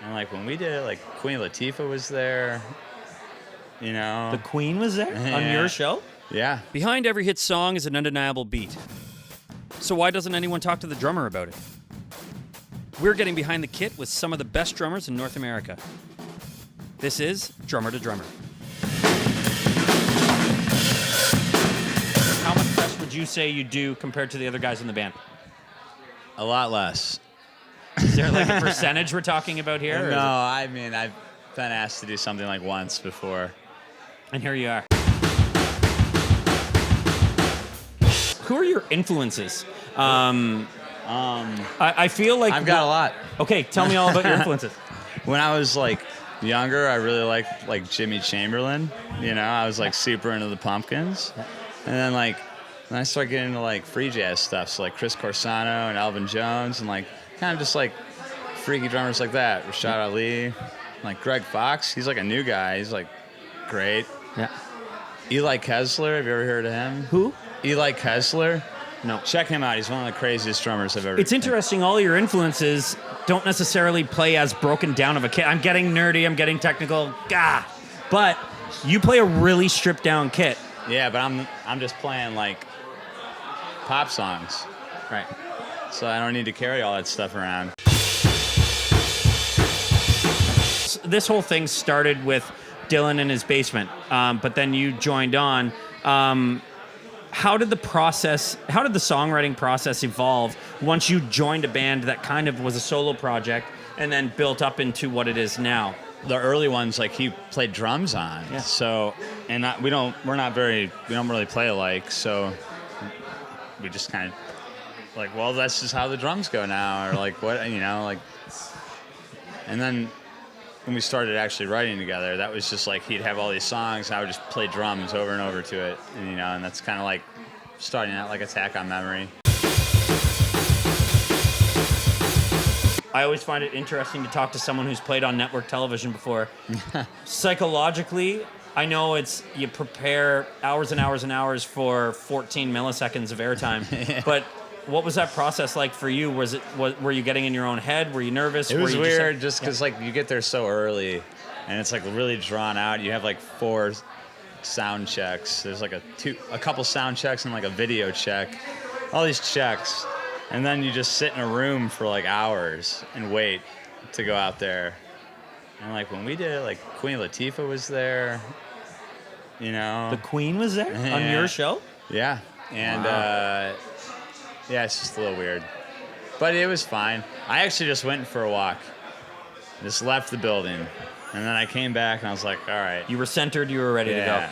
And like when we did it, like Queen Latifah was there, you know. The Queen was there on Yeah. your show? Yeah. Behind every hit song is an undeniable beat. So why doesn't anyone talk to the drummer about it? We're getting behind the kit with some of the best drummers in North America. This is Drummer to Drummer. How much less would you say you do compared to the other guys in the band? A lot less. Is there like a percentage we're talking about here? or is No, it- I mean, I've been asked to do something like once before. And here you are. Who are your influences? I feel like I've got a lot. Okay, tell me all about your influences. When I was like younger, I really liked like Jimmy Chamberlain. You know, I was like super into the Pumpkins. And then like when I started getting into like free jazz stuff, so like Chris Corsano and Elvin Jones and like kind of just like freaky drummers like that. Rashad Ali, like Greg Fox. He's like a new guy. He's like great. Yeah. Eli Kessler. Have you ever heard of him? Who? Eli Kessler. No. Check him out. He's one of the craziest drummers I've ever. It's interesting. All your influences don't necessarily play as broken down of a kit. I'm getting nerdy. I'm getting technical. Gah. But you play a really stripped down kit. Yeah, but I'm just playing like pop songs, Right. so I don't need to carry all that stuff around. This whole thing started with Dylan in his basement, but then you joined on. How did the songwriting process evolve once you joined a band that kind of was a solo project and then built up into what it is now? The early ones, like he played drums on, Yeah. so and we don't really play alike, so we just kind of like, well, that's just how the drums go now, or like what, you know, like. And then when we started actually writing together, that was just like he'd have all these songs, and I would just play drums over and over to it, and you know, and that's kind of like starting out like Attack on Memory. I always find it interesting to talk to someone who's played on network television before. Psychologically, I know you prepare hours and hours and hours for 14 milliseconds of airtime, Yeah. but what was that process like for you? Were you getting in your own head? Were you nervous? It Were was you weird just because like you get there so early and it's like really drawn out. You have like 4 sound checks. There's like a couple sound checks and like a video check. All these checks. And then you just sit in a room for like hours and wait to go out there. And like when we did it, like Queen Latifah was there, you know. The Queen was there on Yeah. your show? Yeah. And yeah, it's just a little weird. But it was fine. I actually just went for a walk. Just left the building. And then I came back and I was like, all right. You were centered. You were ready to go.